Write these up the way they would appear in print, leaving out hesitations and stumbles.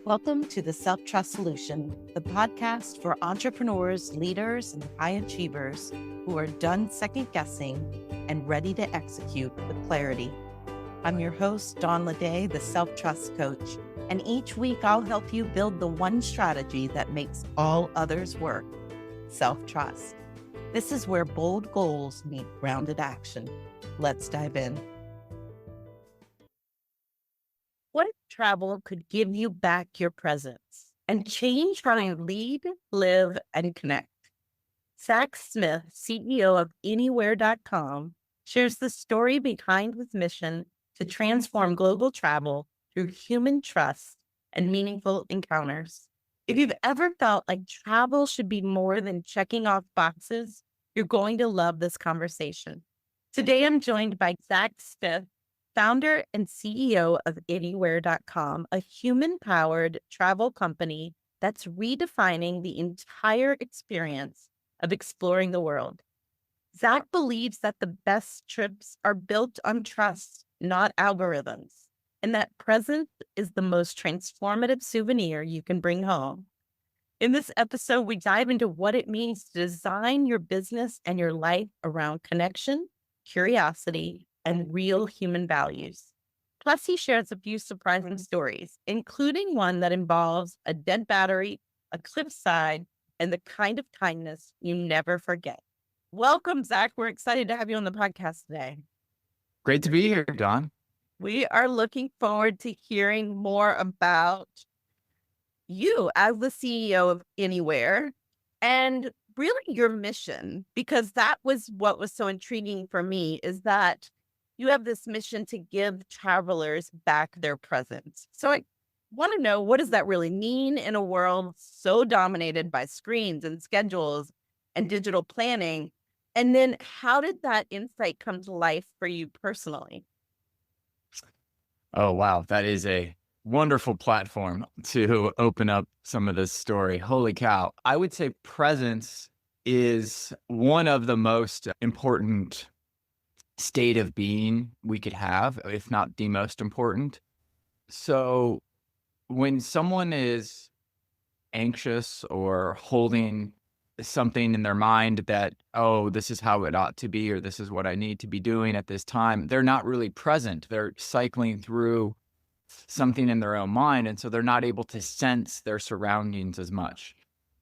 Welcome to the Self-Trust Solution, the podcast for entrepreneurs, leaders, and high achievers who are done second-guessing and ready to execute with clarity. I'm your host, Dawn Leday, the Self-Trust Coach, and each week I'll help you build the one strategy that makes all others work, self-trust. This is where bold goals meet grounded action. Let's dive in. What if travel could give you back your presence and change how you lead, live, and connect? Zach Smith, CEO of Anywhere.com, shares the story behind his mission to transform global travel through human trust and meaningful encounters. If you've ever felt like travel should be more than checking off boxes, you're going to love this conversation. Today, I'm joined by Zach Smith, founder and CEO of Anywhere.com, a human-powered travel company that's redefining the entire experience of exploring the world. Zach believes that the best trips are built on trust, not algorithms, and that presence is the most transformative souvenir you can bring home. In this episode, we dive into what it means to design your business and your life around connection, curiosity, and real human values. Plus, he shares a few surprising stories, including one that involves a dead battery, a cliffside, and the kind of kindness you never forget. Welcome, Zach. We're excited to have you on the podcast today. Great to be here, Dawn. We are looking forward to hearing more about you as the CEO of Anywhere and really your mission, because that was what was so intriguing for me, is that you have this mission to give travelers back their presence. So I want to know, what does that really mean in a world so dominated by screens and schedules and digital planning? And then how did that insight come to life for you personally? Oh, wow. That is a wonderful platform to open up some of this story. Holy cow. I would say presence is one of the most important state of being we could have, if not the most important. So when someone is anxious or holding something in their mind that, oh, this is how it ought to be, or this is what I need to be doing at this time, they're not really present. They're cycling through something in their own mind. And so they're not able to sense their surroundings as much.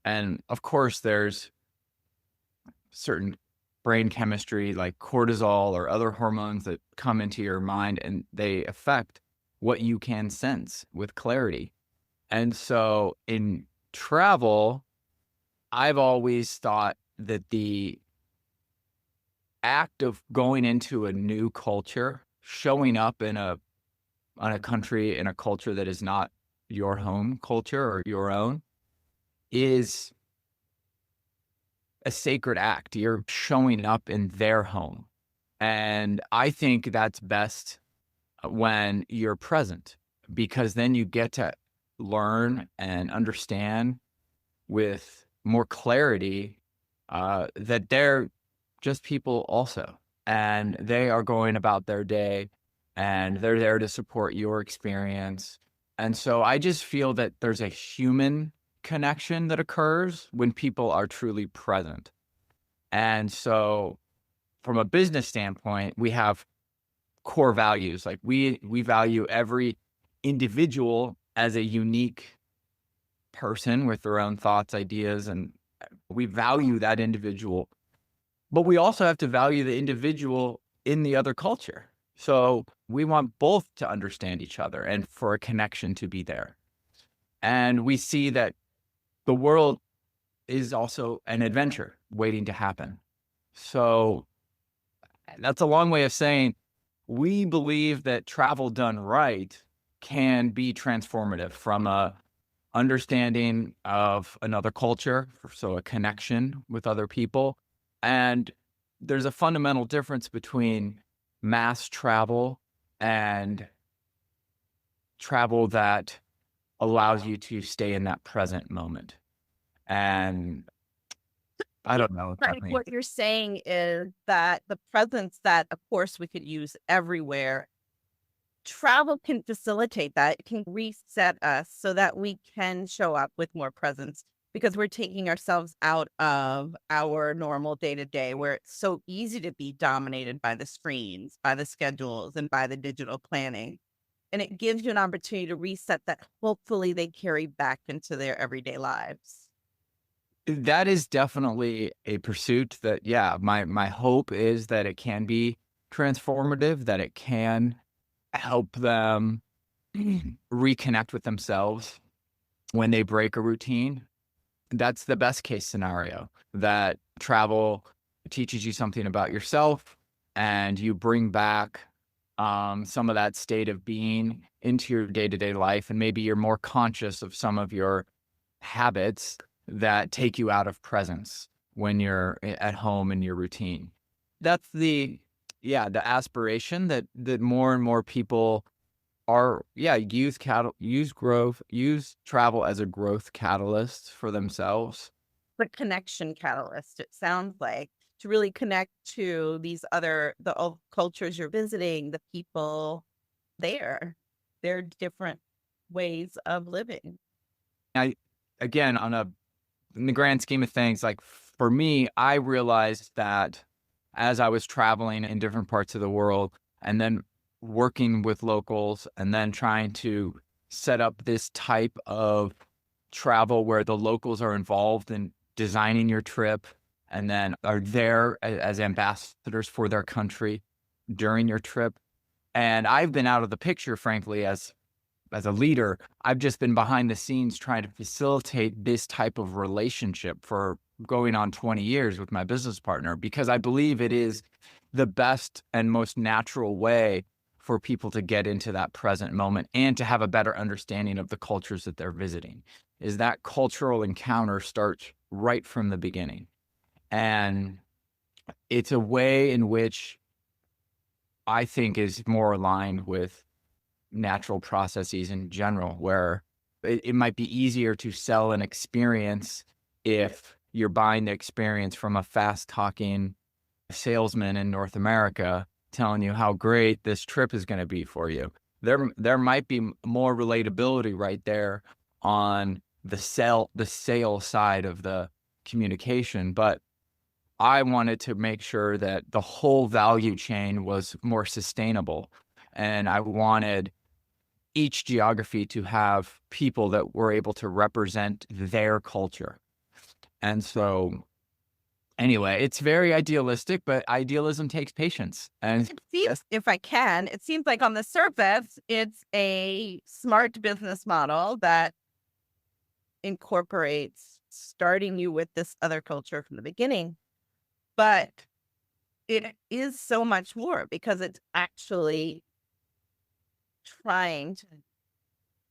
And of course, there's certain brain chemistry like cortisol or other hormones that come into your mind, and they affect what you can sense with clarity. And so in travel, I've always thought that the act of going into a new culture, showing up in a country, in a culture that is not your home culture or your own, is a sacred act. You're showing up in their home. And I think that's best when you're present, because then you get to learn and understand with more clarity that they're just people also. And they are going about their day and they're there to support your experience. And so I just feel that there's a human connection that occurs when people are truly present. And so from a business standpoint, we have core values. Like we value every individual as a unique person with their own thoughts, ideas, and we value that individual. But we also have to value the individual in the other culture. So we want both to understand each other and for a connection to be there. And we see that the world is also an adventure waiting to happen. So that's a long way of saying we believe that travel done right can be transformative from a understanding of another culture, so a connection with other people. And there's a fundamental difference between mass travel and travel that allows you to stay in that present moment. And I don't know. What you're saying is that the presence that, of course, we could use everywhere travel can facilitate that. It can reset us so that we can show up with more presence because we're taking ourselves out of our normal day to day where it's so easy to be dominated by the screens, by the schedules, and by the digital planning. And it gives you an opportunity to reset that hopefully they carry back into their everyday lives. That is definitely a pursuit that, yeah, my hope is that it can be transformative, that it can help them reconnect with themselves when they break a routine. That's the best case scenario, that travel teaches you something about yourself and you bring back some of that state of being into your day-to-day life. And maybe you're more conscious of some of your habits that take you out of presence when you're at home in your routine. That's the aspiration that more and more people are, use travel as a growth catalyst for themselves. The connection catalyst, it sounds like, to really connect to the cultures you're visiting, the people there, their different ways of living. I again in the grand scheme of things, like for me, I realized that as I was traveling in different parts of the world and then working with locals and then trying to set up this type of travel where the locals are involved in designing your trip and then are there as ambassadors for their country during your trip. And I've been out of the picture, frankly, as a leader. I've just been behind the scenes trying to facilitate this type of relationship for going on 20 years with my business partner, because I believe it is the best and most natural way for people to get into that present moment and to have a better understanding of the cultures that they're visiting. Is that cultural encounter starts right from the beginning. And it's a way in which I think is more aligned with natural processes in general, where it might be easier to sell an experience if you're buying the experience from a fast talking salesman in North America telling you how great this trip is going to be for you. There might be more relatability right there on the sale side of the communication, but I wanted to make sure that the whole value chain was more sustainable. And I wanted each geography to have people that were able to represent their culture. And so anyway, it's very idealistic, but idealism takes patience. And It seems, if I can, it seems like on the surface, it's a smart business model that incorporates starting you with this other culture from the beginning. But it is so much more because it's actually trying to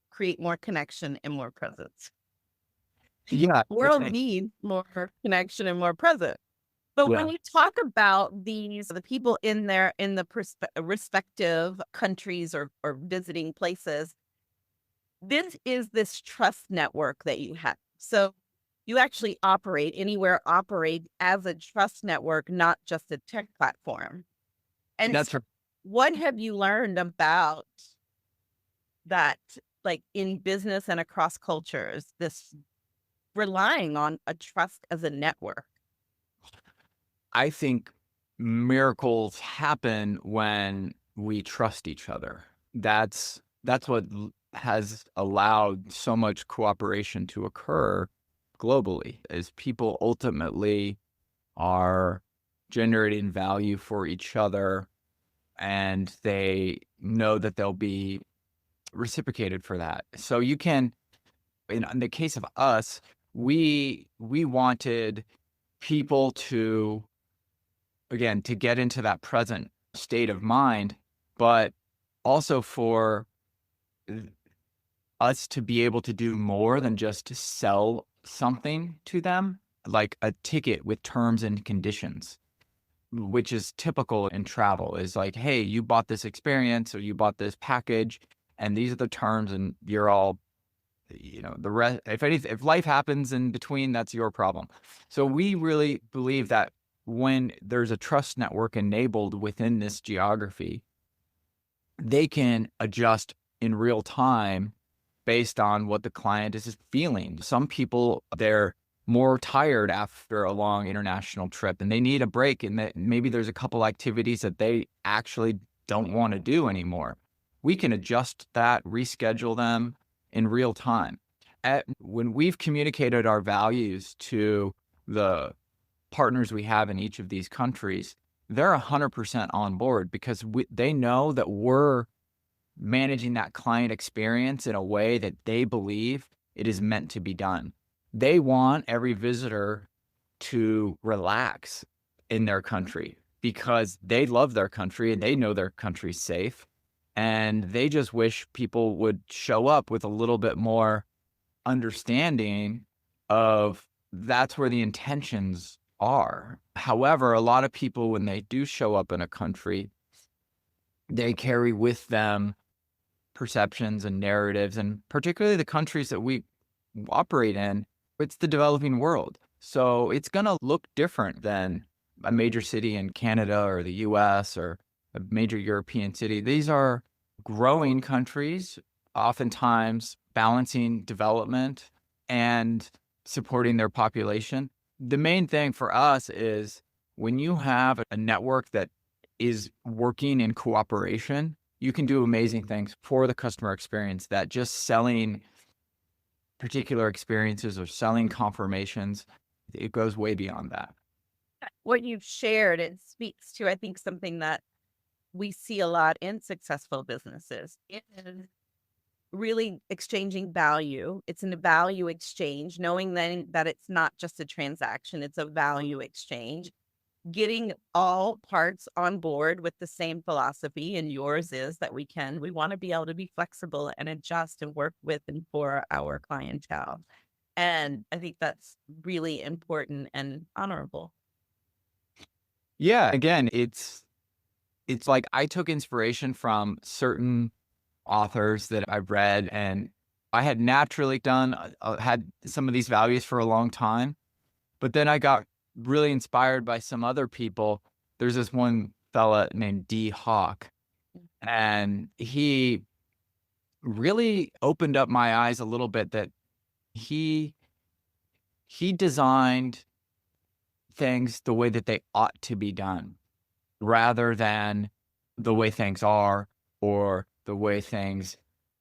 create more connection and more presence. yeah, The world needs more connection and more presence. But when well, you talk about the people in the respective countries or visiting places, this trust network that you have. So you actually operate as a trust network, not just a tech platform. And that's what have you learned about that, like in business and across cultures, this relying on a trust as a network? I think miracles happen when we trust each other. That's what has allowed so much cooperation to occur globally, is people ultimately are generating value for each other and they know that they'll be reciprocated for that. So you can, in the case of us, we wanted people to, again, to get into that present state of mind, but also for us to be able to do more than just to sell something to them, like a ticket with terms and conditions, which is typical in travel, is like, hey, you bought this experience or you bought this package and these are the terms and you're all, the rest, if life happens in between, that's your problem. So we really believe that when there's a trust network enabled within this geography, they can adjust in real time based on what the client is feeling. Some people, they're more tired after a long international trip and they need a break, and that maybe there's a couple activities that they actually don't want to do anymore. We can adjust that, reschedule them in real time. When we've communicated our values to the partners we have in each of these countries, they're 100% on board because they know that we're managing that client experience in a way that they believe it is meant to be done. They want every visitor to relax in their country because they love their country and they know their country's safe. And they just wish people would show up with a little bit more understanding of that's where the intentions are. However, a lot of people, when they do show up in a country, they carry with them perceptions and narratives, and particularly the countries that we operate in, it's the developing world. So it's going to look different than a major city in Canada or the US or a major European city. These are growing countries, oftentimes balancing development and supporting their population. The main thing for us is when you have a network that is working in cooperation, you can do amazing things for the customer experience that just selling particular experiences or selling confirmations, it goes way beyond that. What you've shared, it speaks to, I think, something that we see a lot in successful businesses. It is really exchanging value. It's a value exchange, knowing then that it's not just a transaction, it's a value exchange. Getting all parts on board with the same philosophy, and yours is that we want to be able to be flexible and adjust and work with and for our clientele. And I think that's really important and honorable. Yeah, again, it's like I took inspiration from certain authors that I've read, and I had naturally had some of these values for a long time, but then I got really inspired by some other people. There's this one fella named D. Hawk, and he really opened up my eyes a little bit that he designed things the way that they ought to be done rather than the way things are or the way things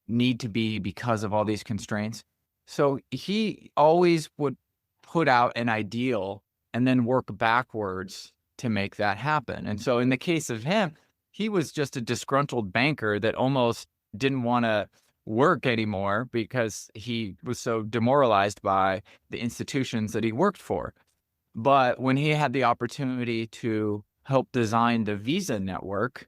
need to be because of all these constraints. So he always would put out an ideal and then work backwards to make that happen. And so in the case of him, he was just a disgruntled banker that almost didn't want to work anymore because he was so demoralized by the institutions that he worked for. But when he had the opportunity to help design the Visa network,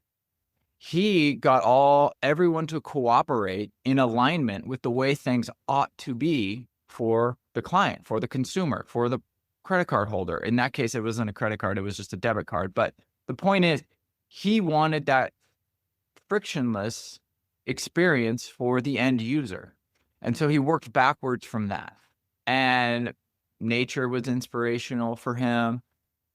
he got everyone to cooperate in alignment with the way things ought to be for the client, for the consumer, for the credit card holder. In that case, it wasn't a credit card, it was just a debit card. But the point is, he wanted that frictionless experience for the end user. And so he worked backwards from that. And nature was inspirational for him.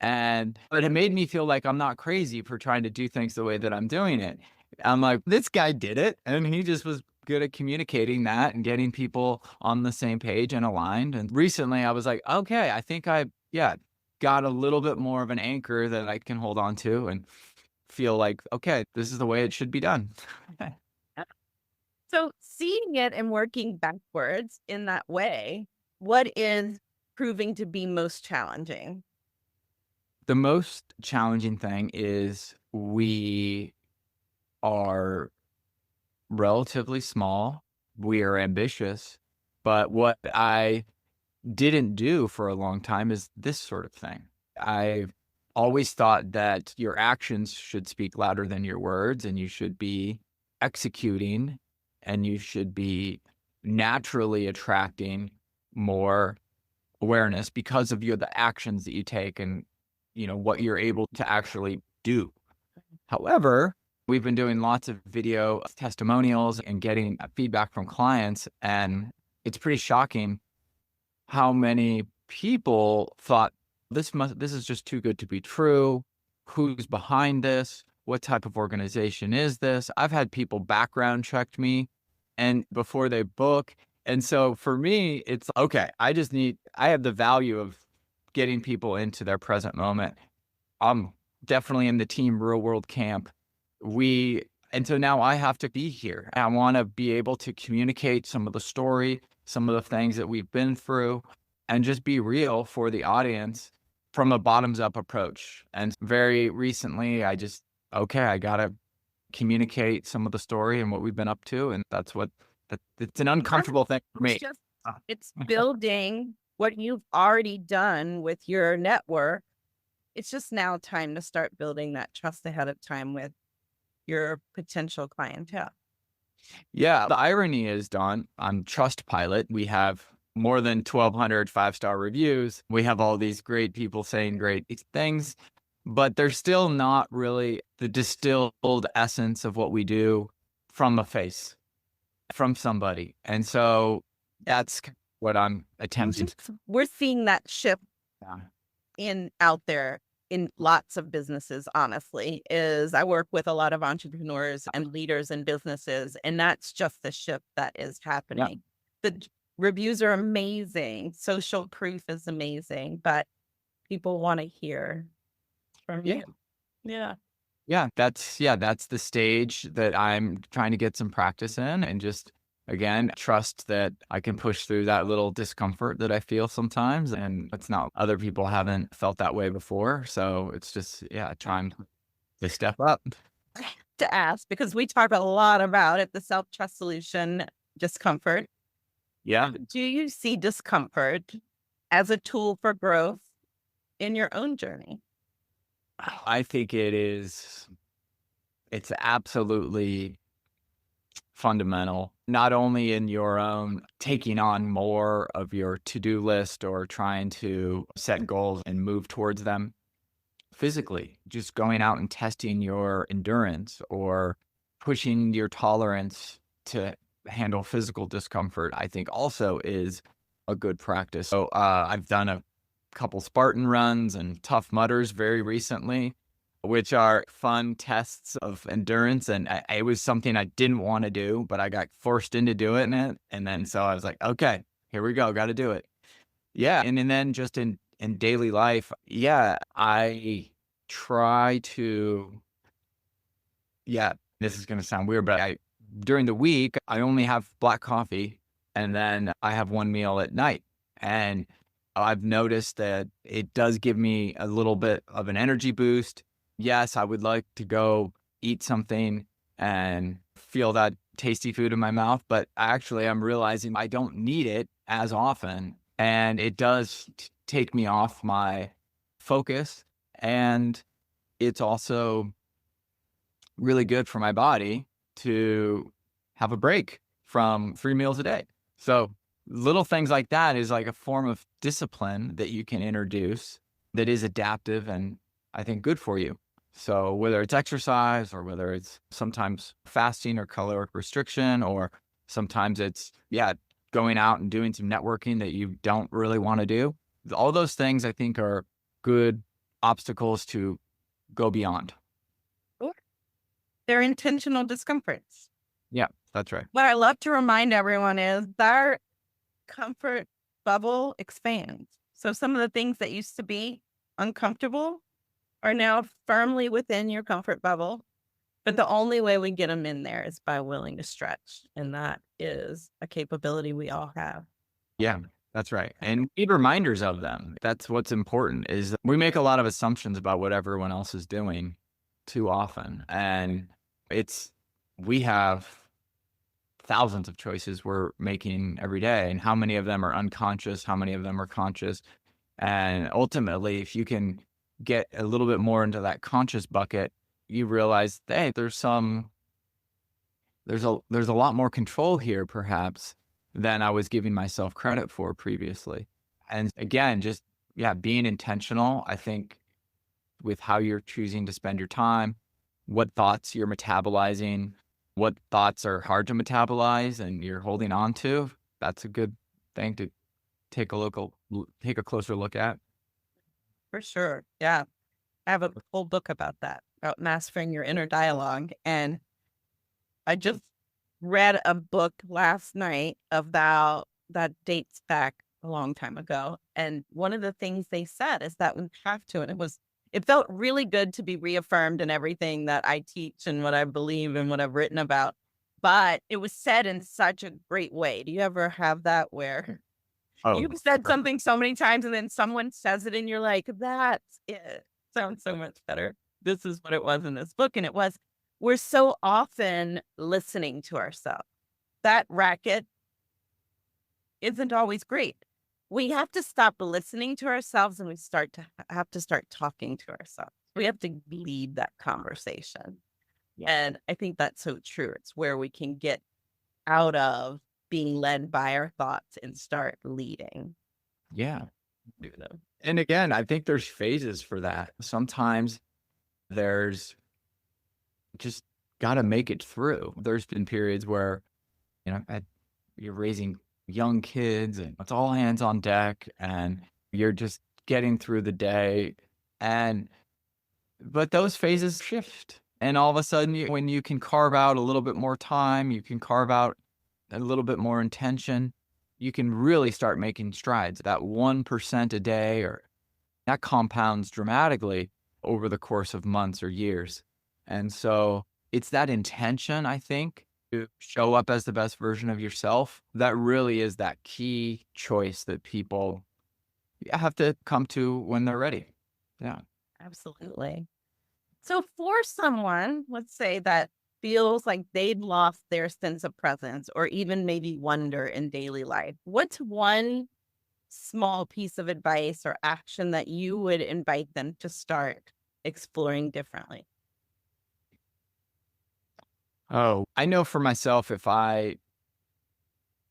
But it made me feel like I'm not crazy for trying to do things the way that I'm doing it. I'm like, this guy did it. And he just was good at communicating that and getting people on the same page and aligned. And recently I was like, okay, I think got a little bit more of an anchor that I can hold on to and feel like, okay, this is the way it should be done. So seeing it and working backwards in that way, what is proving to be most challenging? The most challenging thing is we are relatively small. We are ambitious. But what I didn't do for a long time is this sort of thing. I always thought that your actions should speak louder than your words, and you should be executing, and you should be naturally attracting more awareness because of the actions that you take and what you're able to actually do. However, we've been doing lots of video testimonials and getting feedback from clients, and it's pretty shocking how many people thought this is just too good to be true. Who's behind this? What type of organization is this? I've had people background check me and before they book. And so for me, it's okay. I have the value of getting people into their present moment. I'm definitely in the team real world camp. And so now I have to be here. I want to be able to communicate some of the story, some of the things that we've been through, and just be real for the audience from a bottoms up approach. And very recently, I got to communicate some of the story and what we've been up to. And it's an uncomfortable thing for me. It's building what you've already done with your network. It's just now time to start building that trust ahead of time with your potential clientele. Yeah. The irony is, Dawn, on Trustpilot, we have more than 1,200 5-star reviews. We have all these great people saying great things, but there's still not really the distilled essence of what we do from a face, from somebody. And so that's what I'm attempting to. We're seeing that shift out there in lots of businesses, honestly. Is I work with a lot of entrepreneurs and leaders in businesses, and that's just the shift that is happening. Yeah. The reviews are amazing. Social proof is amazing, but people want to hear from you. Yeah. Yeah, that's the stage that I'm trying to get some practice in, and just, again, trust that I can push through that little discomfort that I feel sometimes. And it's not, other people haven't felt that way before. So it's just, trying to step up. To ask, because we talk a lot about it, the self-trust solution, discomfort. Yeah. Do you see discomfort as a tool for growth in your own journey? I think it's absolutely fundamental, not only in your own taking on more of your to-do list or trying to set goals and move towards them physically, just going out and testing your endurance or pushing your tolerance to handle physical discomfort, I think also is a good practice. So I've done a couple Spartan runs and Tough Mudders very recently, which are fun tests of endurance. And it was something I didn't want to do, but I got forced into doing it. And then so I was like, okay, here we go. Got to do it. Yeah. And then just in daily life, I try to, this is going to sound weird, but during the week, I only have black coffee and then I have one meal at night. And I've noticed that it does give me a little bit of an energy boost. Yes, I would like to go eat something and feel that tasty food in my mouth, but actually I'm realizing I don't need it as often. And it does take me off my focus. And it's also really good for my body to have a break from 3 meals a day. So little things like that is like a form of discipline that you can introduce that is adaptive and I think good for you. So whether it's exercise or whether it's sometimes fasting or caloric restriction, or sometimes it's, going out and doing some networking that you don't really want to do. All those things I think are good obstacles to go beyond. They're intentional discomforts. Yeah, that's right. What I love to remind everyone is our comfort bubble expands. So some of the things that used to be uncomfortable are now firmly within your comfort bubble. But the only way we get them in there is by willing to stretch. And that is a capability we all have. Yeah, that's right. And we need reminders of them. That's what's important, is that we make a lot of assumptions about what everyone else is doing too often. And we have thousands of choices we're making every day. And how many of them are unconscious? How many of them are conscious? And ultimately, if you can get a little bit more into that conscious bucket, you realize, hey, there's a lot more control here, perhaps, than I was giving myself credit for previously. And again, just, being intentional, I think, with how you're choosing to spend your time, what thoughts you're metabolizing, what thoughts are hard to metabolize and you're holding on to, that's a good thing to take a closer look at. For sure. Yeah. I have a whole book about that. about mastering your inner dialogue. And I just read a book last night about that dates back a long time ago. And one of the things they said is that we have to, and it felt really good to be reaffirmed in everything that I teach and what I believe and what I've written about. But it was said in such a great way. Do you ever have that where Oh, you've said something so many times and then someone says it and you're like, that's it. Sounds so much better. This is what it was in this book. And it was, we're so often listening to ourselves. That racket isn't always great. We have to stop listening to ourselves and we have to start talking to ourselves. We have to lead that conversation. And I think that's so true. It's where we can get out of being led by our thoughts and start leading. yeah. Do them. And again, I think there's phases for that. Sometimes there's just got to make it through. There's been periods where, you're raising young kids and it's all hands on deck and you're just getting through the day. But those phases shift. And all of a sudden, when you can carve out a little bit more time, you can carve out a little bit more intention, you can really start making strides. That 1% a day, or that compounds dramatically over the course of months or years. And so it's that intention, I think, to show up as the best version of yourself. That really is that key choice that people have to come to when they're ready. Yeah. Absolutely. So for someone, let's say that feels like they've lost their sense of presence or even maybe wonder in daily life, what's one small piece of advice or action that you would invite them to start exploring differently? Oh, I know for myself, if I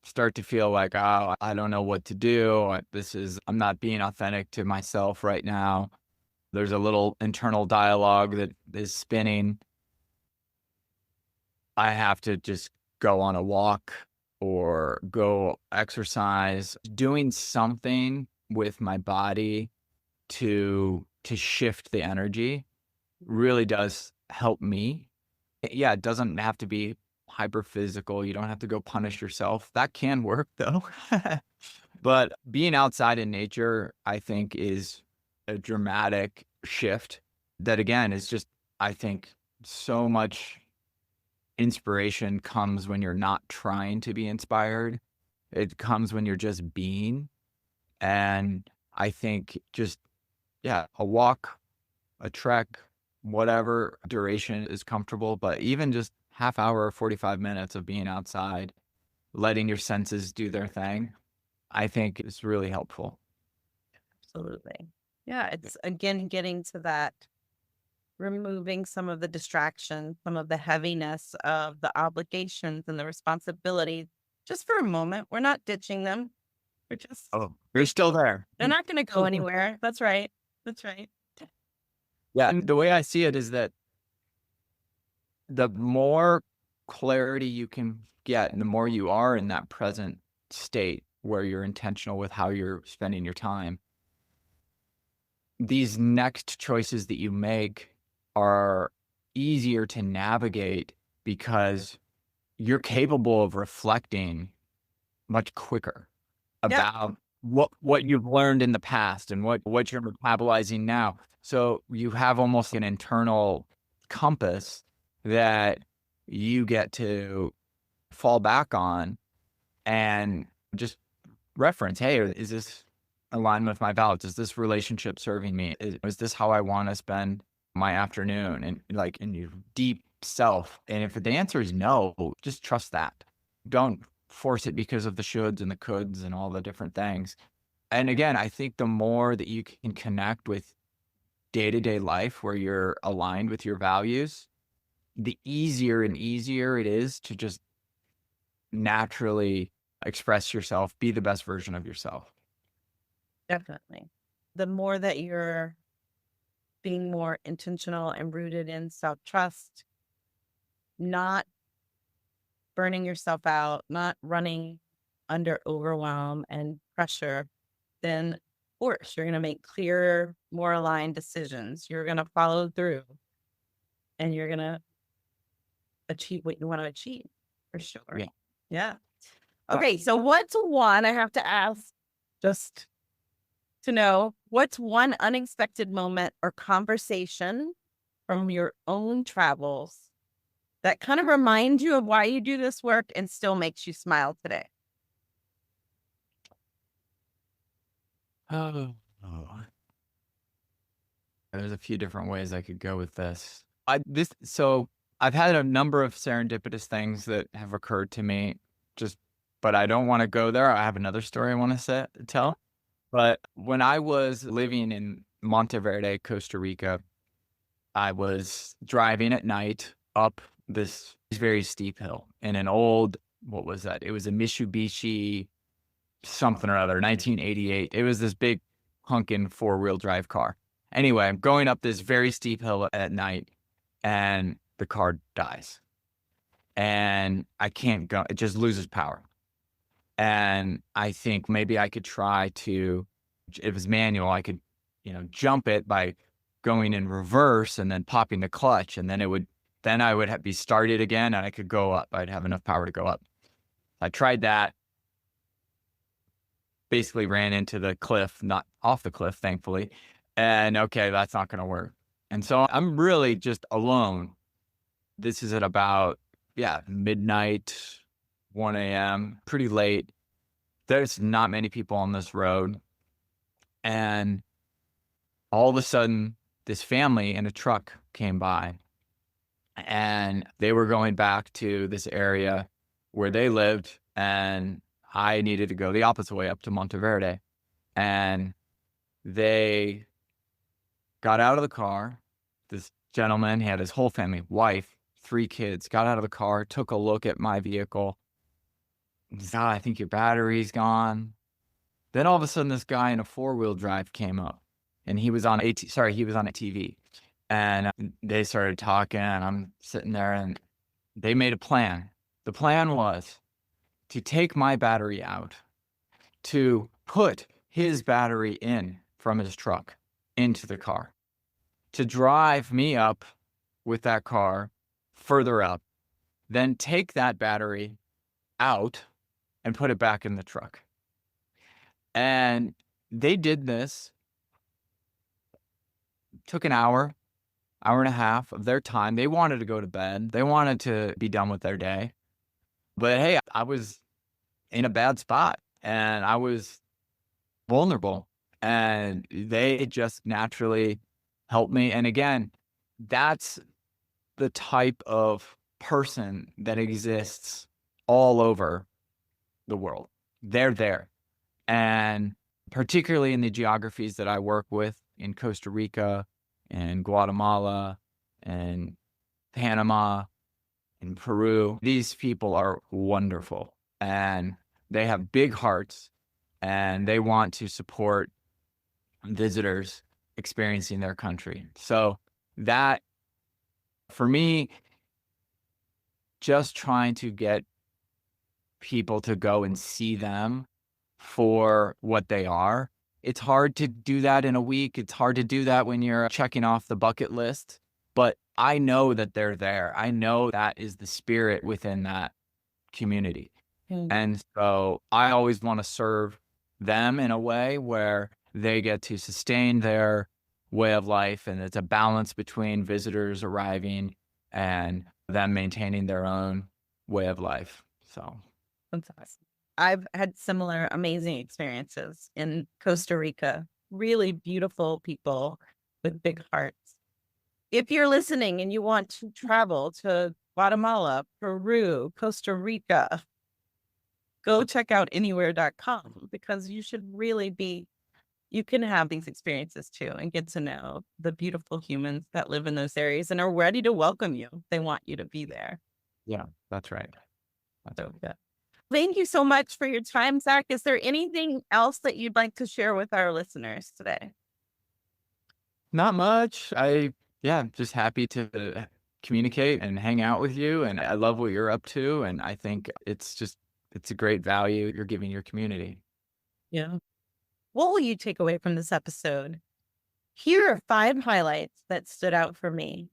start to feel like, oh, I don't know what to do, I'm not being authentic to myself right now. There's a little internal dialogue that is spinning. I have to just go on a walk or go exercise, doing something with my body to shift the energy really does help me. Yeah, it doesn't have to be hyper physical. You don't have to go punish yourself. That can work though. But being outside in nature, I think, is a dramatic shift that, again, is just, I think, so much inspiration comes when you're not trying to be inspired. It comes when you're just being. And I think just, yeah, a walk, a trek, whatever duration is comfortable, but even just half hour or 45 minutes of being outside, letting your senses do their thing, I think is really helpful. Absolutely. Yeah, it's again getting to that, removing some of the distraction, some of the heaviness of the obligations and the responsibilities just for a moment. We're not ditching them. We're just, Oh, you're still there. they're not going to go anywhere. That's right. That's right. Yeah. And the way I see it is that the more clarity you can get and the more you are in that present state where you're intentional with how you're spending your time, these next choices that you make are easier to navigate because you're capable of reflecting much quicker Yep. about what you've learned in the past and what you're metabolizing now. So you have almost an internal compass that you get to fall back on and just reference, hey, is this aligned with my values? Is this relationship serving me? Is this how I want to spend my afternoon? And like in your deep self. And if the answer is no, just trust that. Don't force it because of the shoulds and the coulds and all the different things. And again, I think the more that you can connect with day-to-day life where you're aligned with your values, the easier and easier it is to just naturally express yourself, be the best version of yourself. Definitely. The more that you're being more intentional and rooted in self-trust, not burning yourself out, not running under overwhelm and pressure, then of course you're going to make clearer, more aligned decisions. You're going to follow through. and you're going to achieve what you want to achieve for sure. Yeah. Yeah. Okay. So what's one, I have to ask just to know, what's one unexpected moment or conversation from your own travels that kind of reminds you of why you do this work and still makes you smile today? Oh, there's a few different ways I could go with this. So I've had a number of serendipitous things that have occurred to me, but I don't want to go there. I have another story I want to tell. But when I was living in Monteverde, Costa Rica, I was driving at night up this very steep hill in an old, what was that? It was a Mitsubishi something or other, 1988. It was this big hunkin' 4-wheel drive car. Anyway, I'm going up this very steep hill at night and the car dies. And I can't go, it just loses power. And I think maybe I could try to, if it was manual, I could, jump it by going in reverse and then popping the clutch. And then I would be started again and I could go up. I'd have enough power to go up. I tried that. Basically ran into the cliff, not off the cliff, thankfully. And okay, that's not going to work. And so I'm really just alone. This is at about, midnight, 1 a.m., pretty late. There's not many people on this road. And all of a sudden, this family in a truck came by. And they were going back to this area where they lived. And I needed to go the opposite way up to Monteverde. And they got out of the car. This gentleman, he had his whole family, wife, 3 kids, got out of the car, took a look at my vehicle. I think your battery's gone. Then all of a sudden, this guy in a 4-wheel drive came up, and he was on a TV. And they started talking, and I'm sitting there, and they made a plan. The plan was to take my battery out, to put his battery in from his truck into the car, to drive me up with that car further up, then take that battery out and put it back in the truck. And they did this, took an hour and a half of their time. They wanted to go to bed. They wanted to be done with their day. But hey, I was in a bad spot and I was vulnerable, and they just naturally helped me. And again, that's the type of person that exists all over the world. They're there. And particularly in the geographies that I work with in Costa Rica and Guatemala and Panama and Peru, these people are wonderful, and they have big hearts, and they want to support visitors experiencing their country. So that, for me, just trying to get people to go and see them for what they are. It's hard to do that in a week. It's hard to do that when you're checking off the bucket list, but I know that they're there. I know that is the spirit within that community. And so I always want to serve them in a way where they get to sustain their way of life, and it's a balance between visitors arriving and them maintaining their own way of life. So That's awesome. I've had similar amazing experiences in Costa Rica. Really beautiful people with big hearts. If you're listening and you want to travel to Guatemala, Peru, Costa Rica, go check out anywhere.com, because you should really you can have these experiences too and get to know the beautiful humans that live in those areas and are ready to welcome you. They want you to be there. yeah, that's right. So good. Thank you so much for your time, Zach. Is there anything else that you'd like to share with our listeners today? Not much. Just happy to communicate and hang out with you. And I love what you're up to. And I think it's a great value you're giving your community. Yeah. What will you take away from this episode? Here are 5 highlights that stood out for me.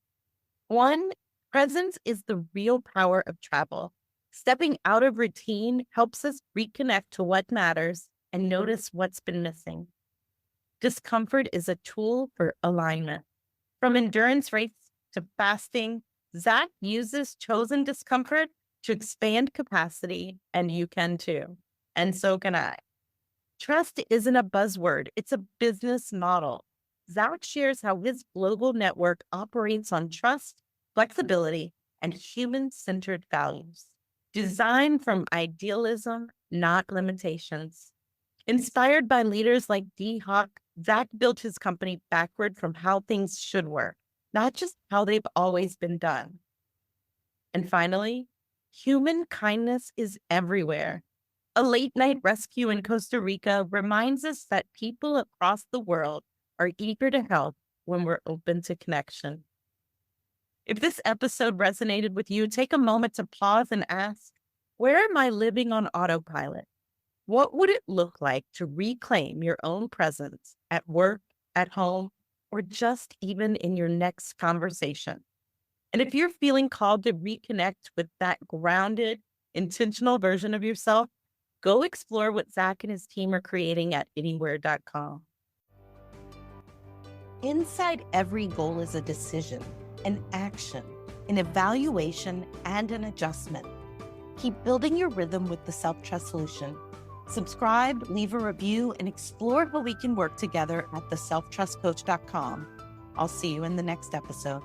One, presence is the real power of travel. Stepping out of routine helps us reconnect to what matters and notice what's been missing. Discomfort is a tool for alignment. From endurance races to fasting, Zach uses chosen discomfort to expand capacity, and you can too. And so can I. Trust isn't a buzzword, it's a business model. Zach shares how his global network operates on trust, flexibility, and human centered values, designed from idealism, not limitations. Inspired by leaders like D. Hawk, Zach built his company backward from how things should work, not just how they've always been done. And finally, human kindness is everywhere. A late night rescue in Costa Rica reminds us that people across the world are eager to help when we're open to connection. If this episode resonated with you, take a moment to pause and ask, where am I living on autopilot? What would it look like to reclaim your own presence at work, at home, or just even in your next conversation? And if you're feeling called to reconnect with that grounded, intentional version of yourself, go explore what Zach and his team are creating at anywhere.com. Inside every goal is a decision, an action, an evaluation, and an adjustment. Keep building your rhythm with the Self-Trust Solution. Subscribe, leave a review, and explore how we can work together at theselftrustcoach.com. I'll see you in the next episode.